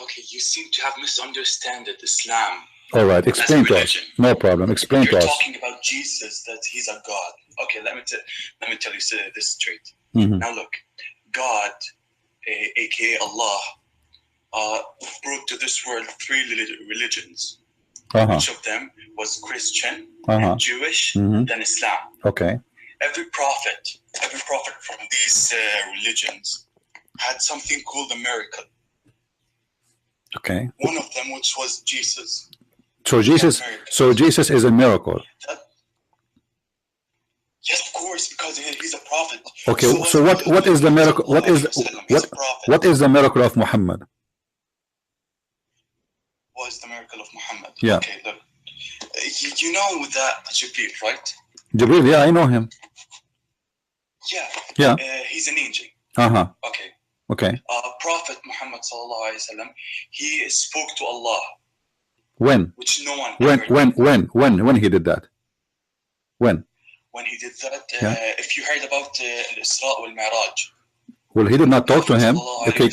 Okay, you seem to have misunderstood Islam. All right, explain to us. No problem. Explain to us. You're talking about Jesus, that he's a God. Okay, let me tell you this straight. Now look, God, aka Allah, brought to this world 3 religions. Each of them was Christian, and Jewish, then Islam. Okay. Every prophet from these religions had something called a miracle. Okay. One of them, which was Jesus. So Jesus is a miracle. Yes, of course, because he's a prophet. Okay. So what is the miracle? What is the miracle of Muhammad? What is the miracle of Muhammad? Yeah. Okay, look. You know that Jibreel, right? Jibreel, yeah, I know him. Yeah. Yeah. He's an angel. Okay. Okay. Prophet Muhammad sallallahu alaihi wasallam, he spoke to Allah. When? Which no one. When he did that? When he did that, if you heard about Isra wal Mi'raj. Well, he did not talk to him. Okay,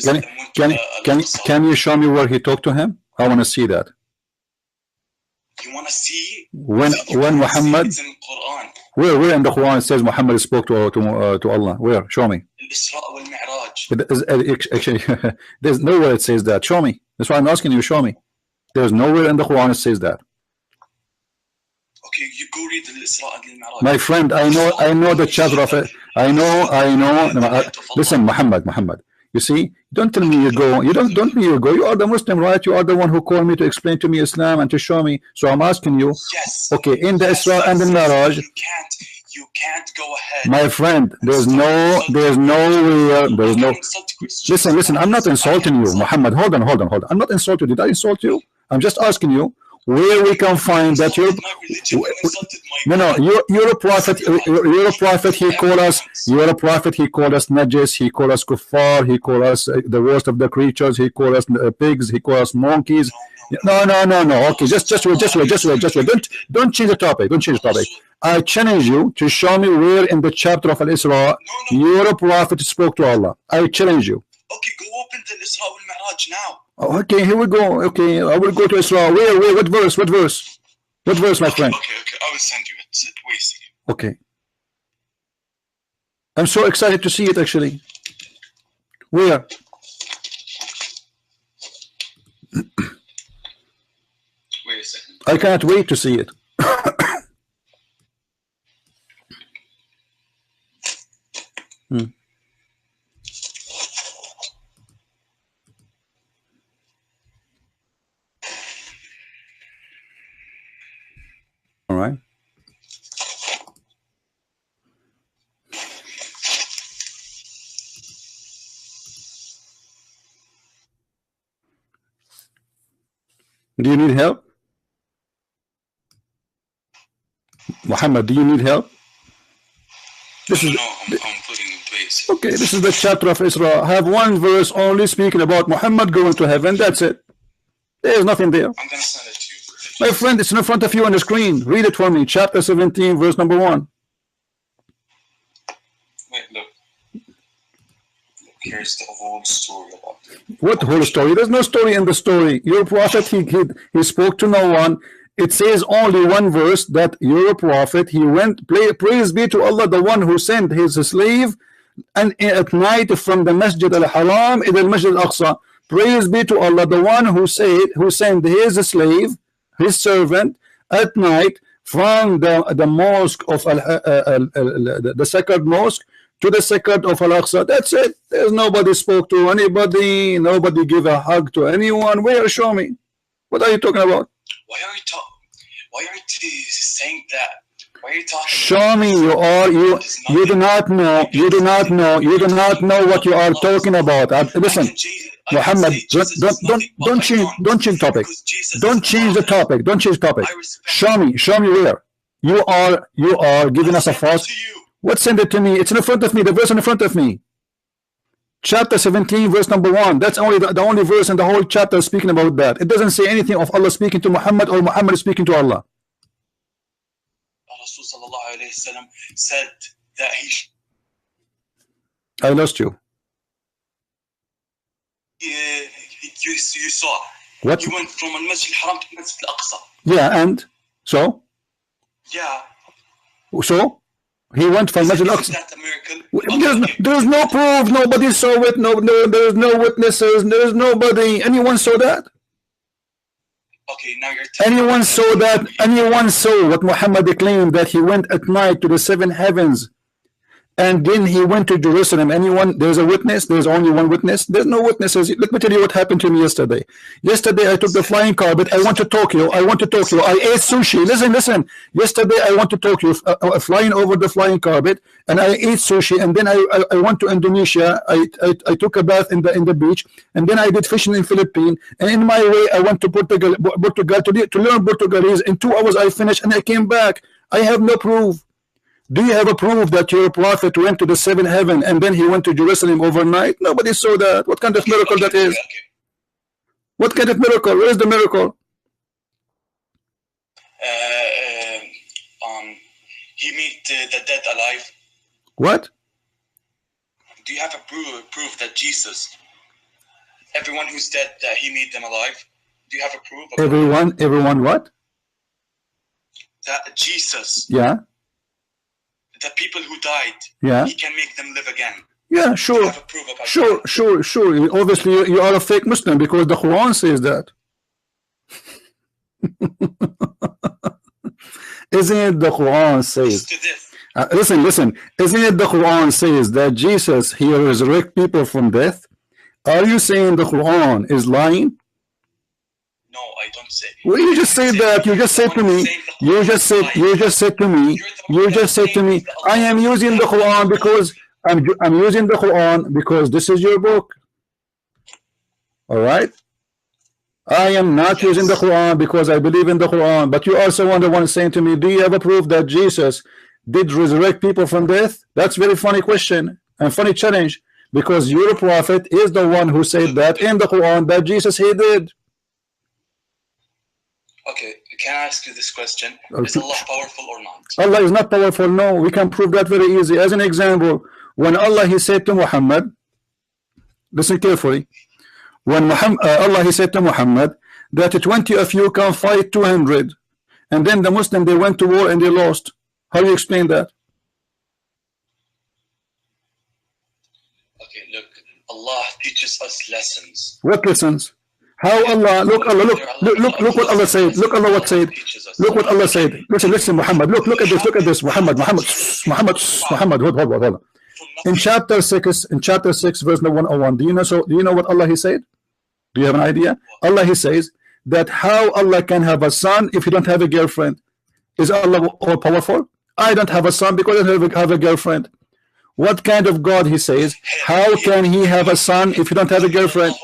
can you show me where he talked to him? I want to see that. You want to see? When Muhammad? It's in Quran. Where in the Quran it says Muhammad spoke to Allah? Where? Show me. Isra wal Mi'raj. Actually, there's nowhere it says that. Show me. That's why I'm asking you. Show me. There's nowhere in the Quran it says that. Okay, you go read the Isra and Mi'raj. My friend, I know the chapter of it. I know. Listen, Muhammad. You see, don't tell me you go. You don't me you go. You are the Muslim, right? You are the one who called me to explain to me Islam and to show me. So I'm asking you. Yes. Okay, in the Isra and the Mi'raj. You can't go ahead. My friend, there's no. Listen. I'm not insulting you, Muhammad. Hold on. I'm not insulting you. Did I insult you? I'm just asking you where we can find that you're a prophet. You're a prophet. He called us. You're a prophet. He called us najis. He called us kuffar. He called us the worst of the creatures. He called us pigs. He called us monkeys. No. Okay, just wait. Don't change the topic. I challenge you to show me where in the chapter of Al-Isra you're a prophet spoke to Allah. I challenge you. Okay, go open the Isra wal Mi'raj now. Okay, here we go. Okay, I will go to Isra. Where? What verse? What verse, my friend? Okay. I will send you it. Wait a second. Okay. I'm so excited to see it, actually. Where? Wait a second. I can't wait to see it. All right. Do you need help? Muhammad, do you need help? I'm putting in place. Okay, this is the chapter of Isra. I have one verse only speaking about Muhammad going to heaven. That's it. There's nothing there. I'm going to send it to you. My friend, it's in front of you on the screen. Read it for me. Chapter 17, verse number 1. Wait, look. Here's the whole story about it. What whole story? There's no story in the story. Your prophet, he spoke to no one. It says only one verse that your prophet, he went, praise be to Allah, the one who sent his slave and at night from the Masjid al-Haram in the Masjid al-Aqsa. Praise be to Allah, the one who sent his slave, his servant, at night from the mosque of the sacred mosque to the sacred of Al-Aqsa. That's it. There's nobody spoke to anybody. Nobody gave a hug to anyone. Where? Show me. What are you talking about? Why are you saying that? Why are you talking? Show me. You do not know. You do not know what you are talking about. Listen, Muhammad, don't change topic. Don't change the topic. Show me where you are giving us a false. What? Send it to me. It's in front of me. The verse in front of me. Chapter 17, verse number 1. That's only the only verse in the whole chapter speaking about that. It doesn't say anything of Allah speaking to Muhammad or Muhammad speaking to Allah. Rasul sallallahu alayhi wasallam said that he. I lost you. you saw. What? You went from Al-Masjid al-Haram to Masjid al-Aqsa. Yeah, and so? Yeah. So? He went from Masjid al-Aqsa. Isn't that a miracle? There's no proof. Nobody saw it. No, there's no witnesses. There's nobody. Anyone saw that? Okay, now you're anyone saw that? Anyone saw what Muhammad claimed, that he went at night to the 7 heavens and then he went to Jerusalem? Anyone? There's a witness? There's only one witness? There's no witnesses. Let me tell you what happened to me yesterday. Yesterday I took the flying carpet. I went to Tokyo. I ate sushi. Listen. Yesterday I went to Tokyo, flying over the flying carpet, and I ate sushi. And then I went to Indonesia. I took a bath in the beach, and then I did fishing in Philippines. And in my way I went to Portugal to learn Portuguese. In 2 hours I finished, and I came back. I have no proof. Do you have a proof that your prophet went to the 7th heaven and then he went to Jerusalem overnight? Nobody saw that. What kind of miracle that is? What kind of miracle? Where is the miracle? He made the dead alive. What? Do you have a proof that Jesus, everyone who's dead, that he made them alive? Do you have a proof? Everyone what? That Jesus. Yeah. The people who died, yeah, he can make them live again. Yeah, sure. Sure. Obviously, you are a fake Muslim because the Quran says that. Isn't it the Quran says? Listen. Isn't it the Quran says that Jesus, he resurrect people from death? Are you saying the Quran is lying? No, I don't say. Well, you just said that. You just said to me. You just said to me. I am using the Quran because I'm using the Quran because this is your book. All right. I am not using the Quran because I believe in the Quran. But you also the one saying to me, do you have a proof that Jesus did resurrect people from death? That's a very funny question and funny challenge, because your prophet is the one who said that in the Quran that Jesus he did. Okay, can I ask you this question? Is Allah powerful or not? Allah is not powerful. No, we can prove that very easy. As an example, when Allah he said to Muhammad, listen carefully. When Allah he said to Muhammad that 20 of you can fight 200, and then the Muslim they went to war and they lost. How do you explain that? Okay, look, Allah teaches us lessons. What lessons? How Allah, look what Allah said. Look Allah what said. Look what Allah said. Listen, Muhammad. Look at this. Muhammad. Hold on. In chapter 6, verse 101. Do you know what Allah he said? Do you have an idea? Allah he says that how Allah can have a son if he don't have a girlfriend. Is Allah all powerful? I don't have a son because I don't have a girlfriend. What kind of God he says? How can he have a son if he don't have a girlfriend?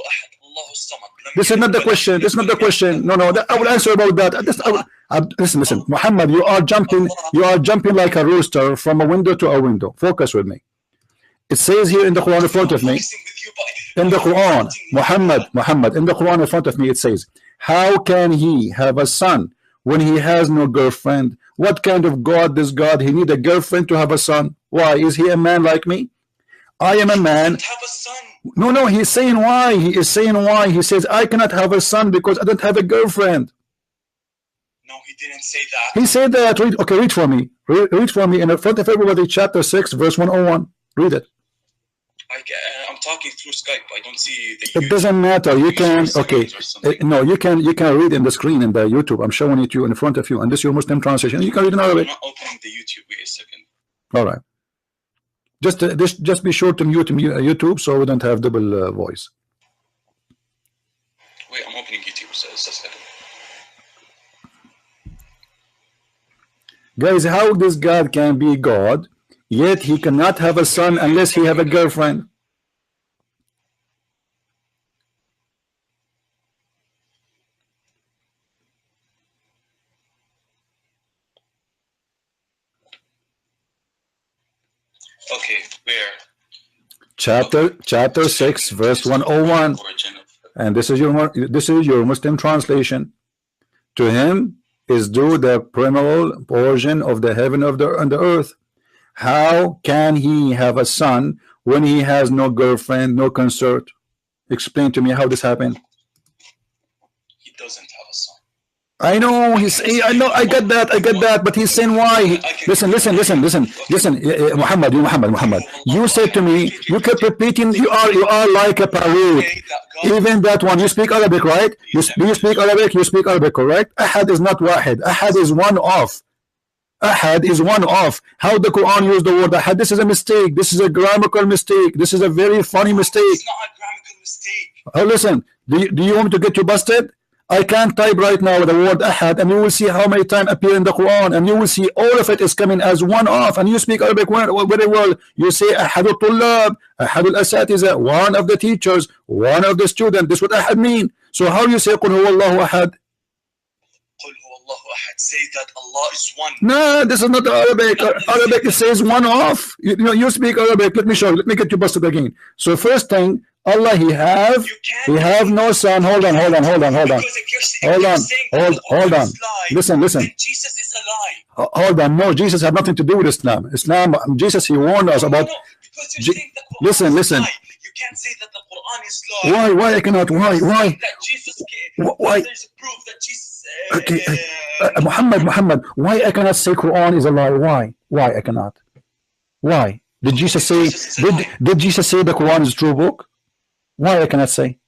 This is not the question. This is not the question. No. I will answer about that. Listen. Muhammad, you are jumping like a rooster from a window to a window. Focus with me. It says here in the Quran in front of me. In the Quran, Muhammad, in the Quran in front of me, it says, how can he have a son when he has no girlfriend? What kind of God is God? He need a girlfriend to have a son. Why? Is he a man like me? I am a man. No, he's saying why. He is saying why. He says, I cannot have a son because I don't have a girlfriend. No, he didn't say that. He said that. Read for me. Read for me in front of everybody, chapter 6, verse 101. Read it. I'm talking through Skype. I don't see the YouTube. It doesn't matter. You can, no, you can read in the screen in the YouTube. I'm showing it to you in front of you, and this is your Muslim translation. You can read in Arabic. I'm not opening the YouTube. Wait a second. All right. Just be sure to mute YouTube so we don't have double voice. Wait, I'm opening YouTube. So it's just a second. Guys, how this God can be God, yet he cannot have a son unless he have a girlfriend? Okay, where? Chapter 6, verse 101. And this is your Muslim translation. To him is due the primal portion of the heaven and the earth. How can he have a son when he has no girlfriend, no consort? Explain to me how this happened. He doesn't have a son. I know I know, I get that, but he's saying why. Listen, Muhammad, you said to me, you kept repeating, you are like a parrot. Even that one, you speak Arabic, right? Do you speak Arabic? You speak Arabic, correct? Ahad is not wahid. Ahad is one off. Ahad is one off. How the Quran used the word ahad? This is a mistake. This is a grammatical mistake. This is a very funny mistake. It's not a grammatical mistake. Oh, listen, do you want me to get you busted? I can't type right now the word ahad, and you will see how many times appear in the Quran, and you will see all of it is coming as one off. And you speak Arabic very well. You say ahadul tullab, ahadul asatiza, one of the teachers, one of the students. This is what ahad mean. So how you say qul huwallahu ahad? Say that Allah is one. No, this is not Arabic. Arabic it says one off. You know, you speak Arabic. Let me show you. Let me get you busted again. So first thing, Allah, he have no son. Hold on. Listen. Jesus is a lie. Hold on. No, Jesus had nothing to do with Islam. Jesus, he warned us about. Listen. You can't say that the Quran is lie. Why I cannot? Why? That Jesus why? There's a proof that Jesus. Okay, Muhammad, why I cannot say Quran is a lie? Why I cannot? Why did Jesus say? Did Jesus say the Quran is a true book? Why I cannot say?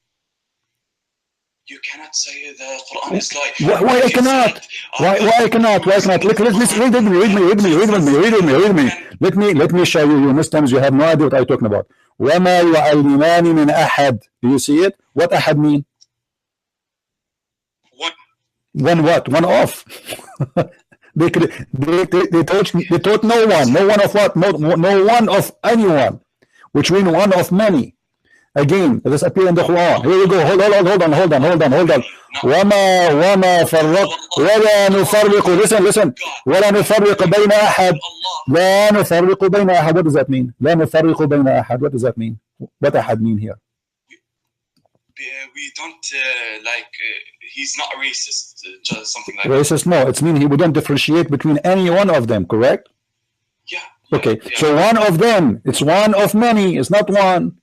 You cannot say the Quran is lie. Why I cannot? Why I cannot? Listen, read me. Let me show you. You Muslims, you have no idea what I'm talking about. وَمَا يُعَلِّمَانِ مِنْ أَحَدٍ. Do you see it? What ahad mean? One what? One off. they taught no one of what? No one of anyone, which means one of many. Again, this appear in the Quran. Here we go. Hold on. وما فرق ولا نفرق. Listen. ولا نفرق بين أحد. لا نفرق بين أحد. What does that mean? لا نفرق بين أحد. What does that mean? What ahad mean here? We don't he's not a racist, just something like racist. No, it's mean we don't differentiate between any one of them, correct? Yeah. Okay, so one of them, it's one of many, it's not one.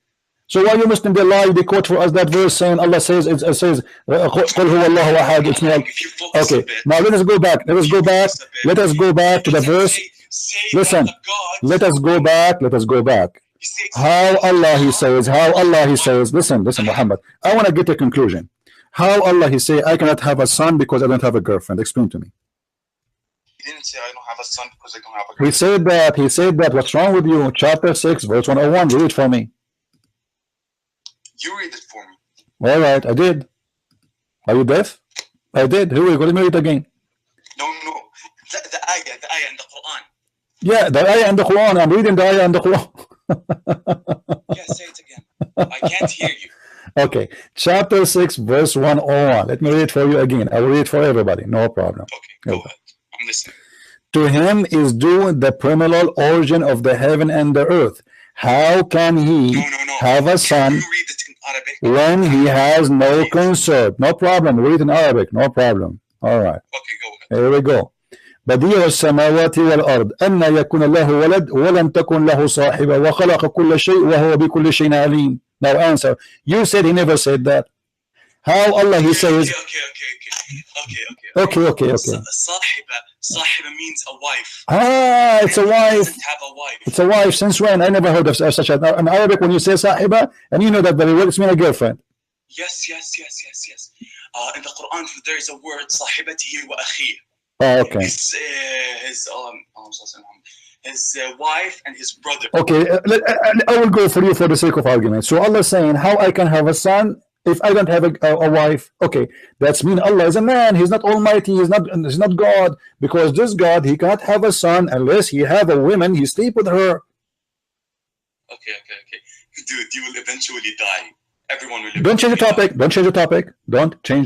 So why you Muslim they lie? They quote for us that verse saying Allah says it says قُلْ هُوَ اللَّهُ أَحَدٌ. It's not okay. Now let us go back to the verse. Listen, let us go back. How Allah he says. Listen, Muhammad. I want to get a conclusion. How Allah he say I cannot have a son because I don't have a girlfriend. Explain to me. He didn't say I don't have a son because I don't have a girlfriend. He said that. What's wrong with you? Chapter 6, verse 101. Read it for me. You read it for me. All right, I did. Are you deaf? I did. Here we go. Let me read it again. No. The ayah in the Quran. Yeah, the ayah in the Quran. I'm reading the ayah in the Quran. Yeah, say it again. I can't hear you. Okay, chapter 6, verse 101. Let me read it for you again. I will read it for everybody. No problem. Okay, go ahead. I'm listening. To him is due the primeval origin of the heaven and the earth. How can he have a son you read it in Arabic? when he has no consort? No problem. Read in Arabic. No problem. All right. Okay, go ahead. Here we go. بديع السماوات والأرض أن يكون له ولد ولم تكن له صاحبة وخلق كل شيء وهو بكل شيء عليم. Now answer. You said he never said that. How Allah he says. Okay. Sahiba means a wife. It's a wife. Doesn't have a wife. It's a wife. Since when? I never heard of such a. In Arabic, when you say sahiba, and you know that very well, it's mean a girlfriend. Yes. In the Quran, there is a word صاحبته وأخيه. Oh, okay. His wife and his brother. Okay, I will go for you for the sake of argument. So Allah is saying, how I can have a son if I don't have a wife? Okay, that's mean Allah is a man. He's not almighty. He's not God. Because this God, he can't have a son unless he have a woman. He sleep with her. Okay. Dude, you will eventually die. Everyone will. Don't change the topic. Don't change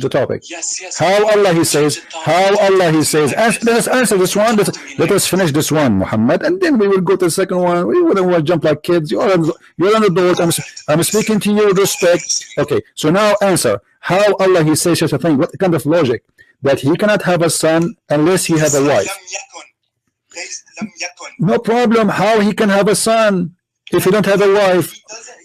the topic. Yes. How Allah he says. Let us answer this one. Let us finish this one, Muhammad, and then we will go to the second one. We wouldn't want to jump like kids. You're an adult. I'm speaking to you with respect. Okay. So now answer. How Allah he says such a thing? What kind of logic that he cannot have a son unless he has a wife? No problem. How he can have a son? If you don't have a wife,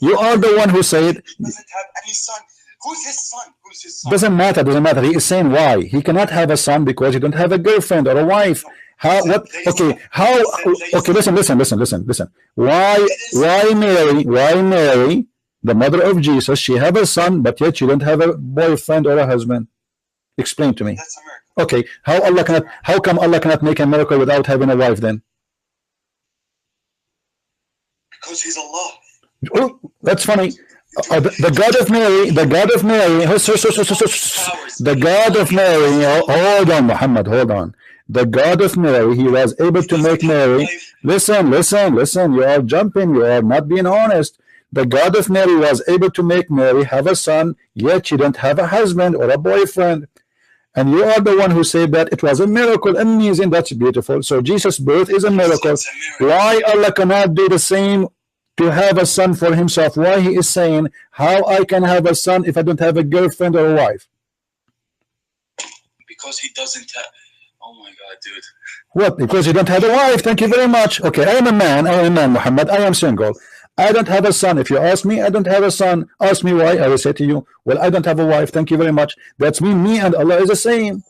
you are the one who said. He doesn't have any son. Who's his son? Who's his son? Doesn't matter. Doesn't matter. He is saying why he cannot have a son because he don't have a girlfriend or a wife. How? What? Okay. How? Okay. Listen. Why Mary, the mother of Jesus, she have a son, but yet she don't have a boyfriend or a husband? Explain to me. That's a miracle. Okay. How come Allah cannot make a miracle without having a wife then? Because he's Allah. Oh, that's funny. The God of Mary, the God of Mary, hold on, Muhammad, hold on. The God of Mary, he was able to make Mary. Listen, you are jumping, you are not being honest. The God of Mary was able to make Mary have a son, yet she don't have a husband or a boyfriend. And you are the one who said that it was a miracle. Amazing, that's beautiful. So Jesus' birth is a miracle. Why Allah cannot do the same to have a son for himself? Why he is saying, how I can have a son if I don't have a girlfriend or a wife? Because he doesn't have. Oh my God, dude. What? Because you don't have a wife. Thank you very much. Okay, I am a man, Muhammad. I am single. I don't have a son. If you ask me, I don't have a son. Ask me why. I will say to you, well, I don't have a wife. Thank you very much. That's me and Allah is the same.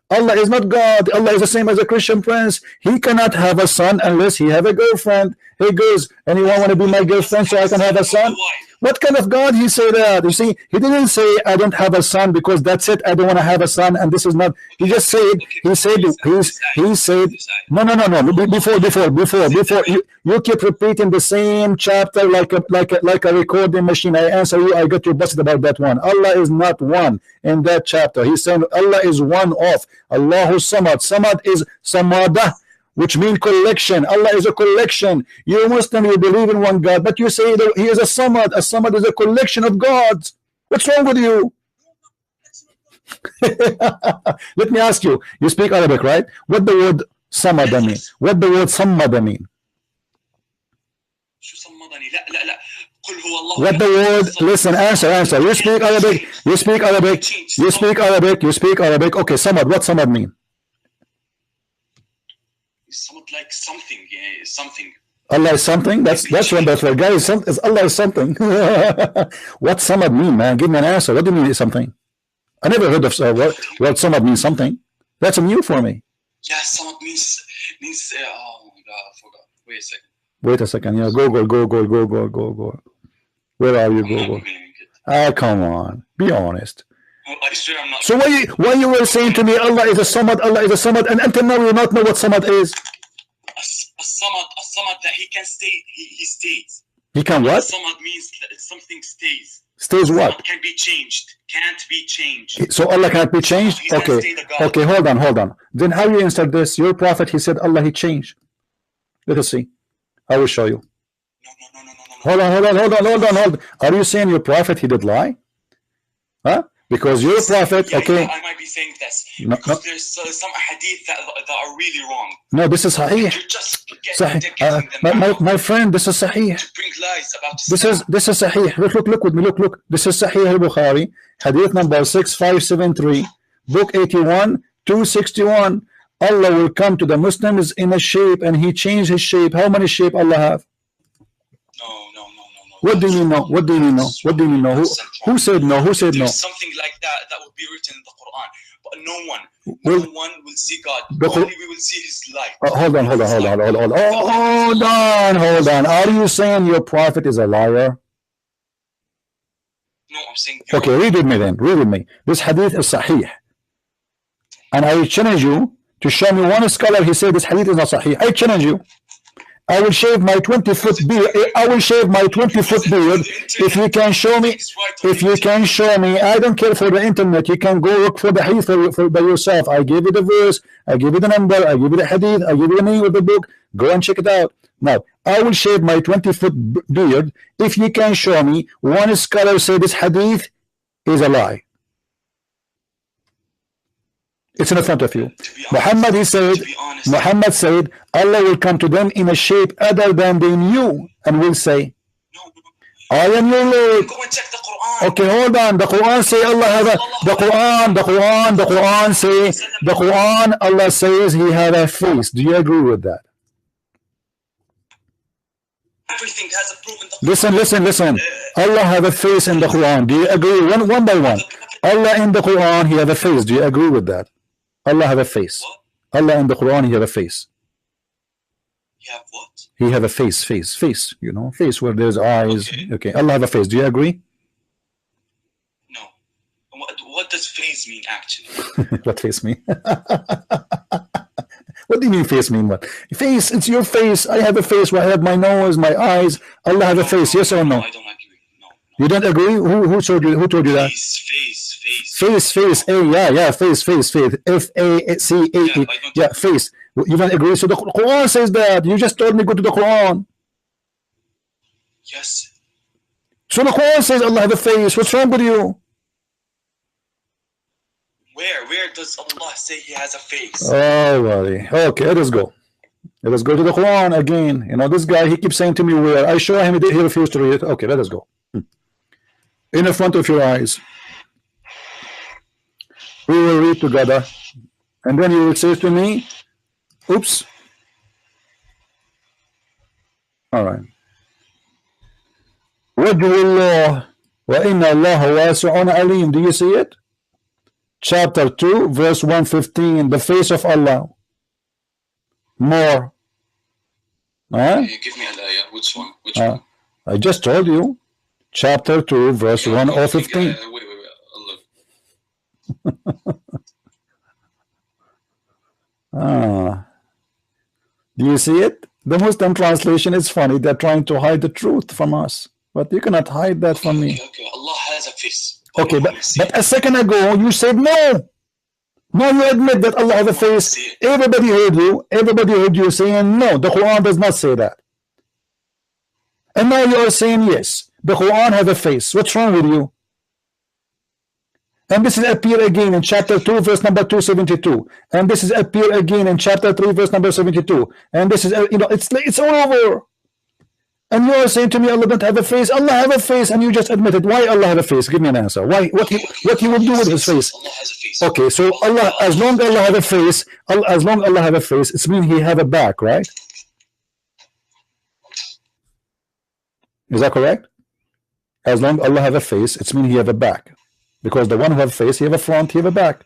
Allah is not God. Allah is the same as a Christian prince. He cannot have a son unless he have a girlfriend. Hey girls, anyone want to be my girlfriend so I can have a son? What kind of God he say that? You see, he didn't say I don't have a son because that's it. I don't want to have a son, and this is not. He just said. He said. No. Before you keep repeating the same chapter like a recording machine. I answer you. I got you busted about that one. Allah is not one in that chapter. He's saying Allah is one of. Allahu Samad. Samad is Samada, which means collection. Allah is a collection. You Muslim, you believe in one God, but you say that he is a Samad. A Samad is a collection of gods. What's wrong with you? Let me ask you. You speak Arabic, right? What the word Samada mean? What the word Samada mean? What the word? Listen, answer. You speak Arabic. Okay, Samad. What Samad mean? Something like something, yeah, something. Allah is something. That's wonderful, guys. Allah is something. What Samad mean, man? Give me an answer. What do you mean is something? I never heard of what Samad means something. That's new for me. Yeah, Samad means. Oh my God, I forgot. Wait a second. Yeah, go. Where are you, go? Ah, come on. Be honest. I swear I'm not. So why you were saying to me Allah is a Samad, and until now you not know what Samad is? A Samad that he can stay. He stays. He can what? Samad means that something stays. Stays what? Samad can be changed. Can't be changed. So Allah can't be changed? Okay, hold on. Then how you insert this? Your prophet, he said Allah, he changed. Let us see. I will show you. No. Hold on. Are you saying your prophet, he did lie? Huh? Because your prophet, okay. I might be saying this because there's some hadith that are really wrong. No, this is Sahih. You're just getting them my friend, this is Sahih. to bring lies about This is Sahih. Look with me. Look. This is Sahih al-Bukhari, hadith number 6573, book 81, 261. Allah will come to the Muslims in a shape, and he changed his shape. How many shape Allah have? No. What do you know? Who said no? There's something like that would be written in the Quran, but no one will see God. Only we will see his light. Hold on. Are you saying your prophet is a liar? No, I'm saying. Okay, read with me. This hadith is Sahih, and I will challenge you to show me one scholar he said this hadith is not Sahih. I challenge you. I will shave my 20-foot beard. If you can show me. I don't care for the internet. You can go look for the hadith by yourself. I give you the verse. I give you the number. I give you the hadith. I give you the name of the book. Go and check it out. Now, I will shave my 20-foot beard if you can show me one scholar say this hadith is a lie. It's in front of you. Muhammad said, Allah will come to them in a shape other than they knew and will say, I am your Lord. Go and check the Quran. Okay, hold on. The Quran say Allah have the Quran Allah says he had a face. Do you agree with that? Everything has a proof in the Quran. Listen. Allah have a face in the Quran. Do you agree? One by one. Allah in the Quran, he have a face. Do you agree with that? Allah have a face. What? Allah in the Quran, he have a face. He have what? He have a face. You know, face where there's eyes. Okay. Allah have a face. Do you agree? No. What does face mean actually? What face mean? What do you mean face mean? What face? It's your face. I have a face where I have my nose, my eyes. Allah have a face. Yes or no? I don't agree. No. You don't agree? Who told you? Who told you that? Face. Yeah. Face. F-A-C-A-E. Yeah, face. You don't agree? So the Quran says that. You just told me go to the Quran. Yes. So the Quran says Allah have a face. What's wrong with you? Where does Allah say he has a face? Oh, buddy. Okay, let us go. Let us go to the Quran again. You know, this guy, he keeps saying to me where. I show him, he refused to read it. Okay, let us go. In the front of your eyes. We will read together. And then you will say to me, oops. All right. وَجْهُ اللَّهِ وَإِنَّ اللَّهَ وَاسِعٌ عَلِيمٌ. Do you see it? Chapter 2, verse 115. The face of Allah. More. You give me an ayah. Which one? I just told you. Chapter 2, verse 115. Wait. Do you see it? The Muslim translation is funny. They're trying to hide the truth from us. But you cannot hide that from me. Okay. Allah has a face. Okay, but a second ago you said no. Now you admit that Allah has a face. Everybody heard you. Everybody heard you saying no. The Quran does not say that. And now you are saying yes. The Quran has a face. What's wrong with you? And this is appear again in chapter 2, verse number 272. And this is appear again in chapter 3, verse number 72. And this is, it's all over. And you are saying to me, Allah don't have a face. Allah have a face, and you just admitted. Why Allah have a face? Give me an answer. Why? What he will do with his face? Allah has a face. Okay, so Allah, as long as Allah have a face, it means he have a back, right? Is that correct? As long as Allah have a face, it means he have a back. Because the one who have a face, he have a front, he have a back.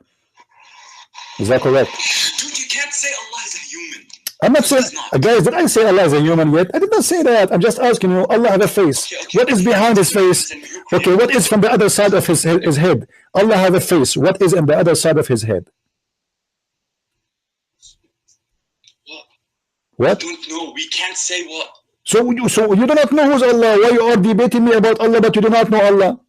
Is that correct? Dude, you can't say Allah is a human. I'm not saying, guys, did I say Allah is a human yet? I did not say that. I'm just asking you, Allah have a face. Okay. What is behind his face? Okay, what is from the other side of his head? Allah have a face. What is on the other side of his head? What? I don't know. We can't say what. So you do not know who's Allah. Why you are debating me about Allah, but you do not know Allah?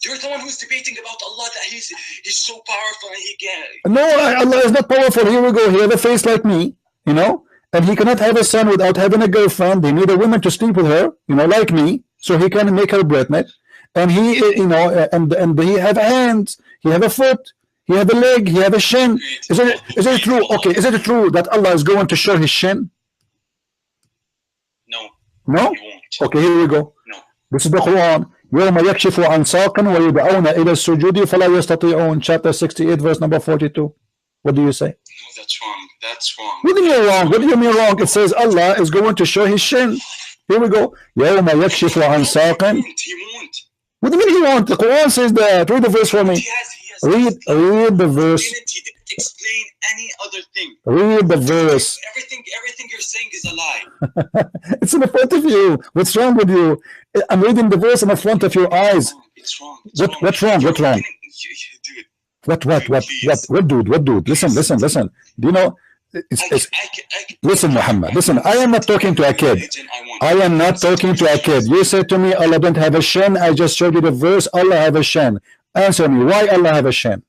You're the one who's debating about Allah, that he's so powerful and he can. No, Allah is not powerful. Here we go. He have a face like me, and he cannot have a son without having a girlfriend. He need a woman to sleep with her, like me, so he can make her pregnant. And he, and he have hands, he have a foot, he have a leg, he have a shin. Is it true? Okay, is it true that Allah is going to show his shin? No? Okay, here we go. No. This is the Quran. يوم يكشف عن ساق ويدعون إلى السجود فلا يستطيعون. Chapter 68, verse number 42. What do you say? No, that's wrong. That's wrong. What do you mean wrong? What do you mean wrong? It says Allah is going to show his shin. Here we go. يوم يكشف عن ساق. He won't. What do you mean he won't? The Quran says that. Read the verse for me. He has. Read the verse. He didn't explain any other thing. Read the verse. Everything you're saying is a lie. It's in the front of you. What's wrong with you? I'm reading the verse in the front of your eyes. It's wrong. What's wrong? What's wrong? What, dude? Listen. Do you know? Listen, Muhammad. Listen, I am not talking to a kid. I am not talking to a kid. You said to me, Allah don't have a shin. I just showed you the verse. Allah have a shin. Answer me. Why Allah have a shin?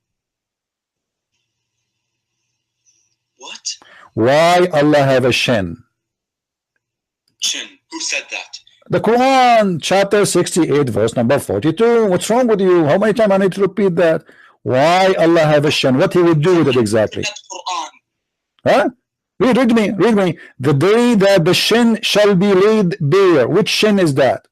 What? Why Allah have a shin? Shin. Who said that? The Quran, chapter 68, verse number 42. What's wrong with you? How many times I need to repeat that? Why Allah have a shin? What he would do with it exactly? Huh? Read me. The day that the shin shall be laid bare. Which shin is that?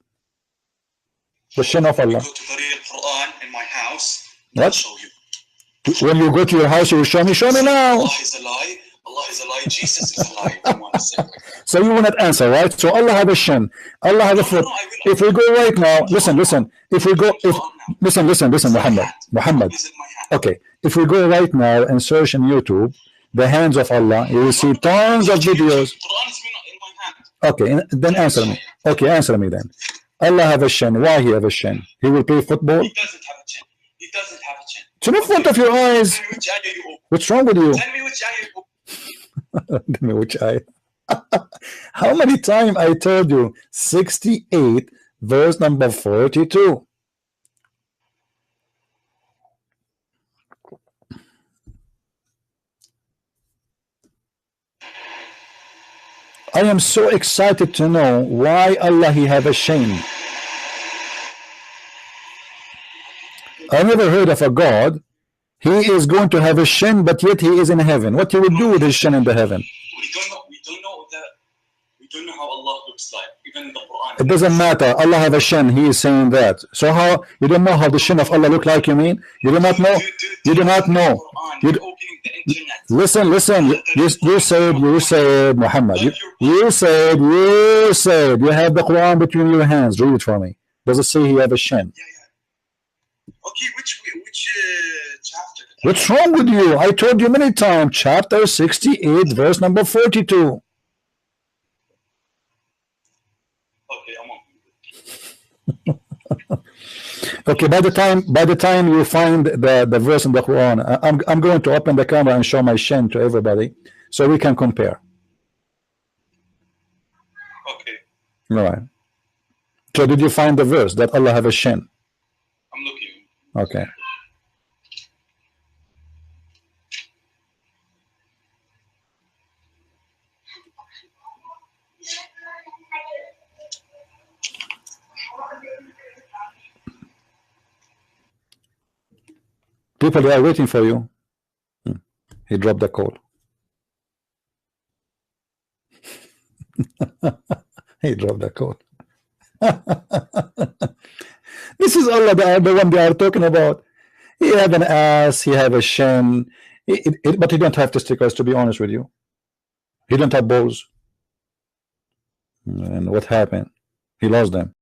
The shin of Allah. Go to the real Quran in my house. What? I'll show you. When you go to your house, you will show me. Show me now. Allah is a lie. Allah is a lie, Jesus is a lie. If you want to say like that. So you will not answer, right? So Allah have a shin, Allah have a foot. If we go right now, listen. If we go, listen, Muhammad. Okay, if we go right now and search in YouTube the hands of Allah, you will see tons of videos. Okay, then answer me. Okay, answer me then. Allah have a shin. Why he have a shin? He will play football? He doesn't have a chin. He doesn't have a chin. To the front of your eyes. What's wrong with you? Tell me which eye you Tell me which eye. How many times I told you? 68 verse number 42. I am so excited to know why Allah he have a shin. I never heard of a God. He is going to have a shin, but yet he is in heaven. What he will do with his shin in the heaven? We don't know how Allah looks like. Even in the Quran. It doesn't matter. Allah have a shin. He is saying that. So how you don't know how the shin of Allah look like? You mean you do not know? You do not know. Listen. You said Muhammad. You said you have the Quran between your hands. Read it for me. Does it say he have a shin? Okay, which chapter? What's wrong with you? I told you many times. Chapter 68, verse number 42. Okay, I'm on. Okay, by the time you find the verse in the Quran, I'm going to open the camera and show my shin to everybody so we can compare. Okay. All right. So did you find the verse that Allah have a shin? I'm looking. Okay. People, they are waiting for you. He dropped the call. He dropped the call. This is Allah, the one they are talking about. He have an ass, he have a shin, but he don't have testicles, to be honest with you. He don't have balls. And what happened? He lost them.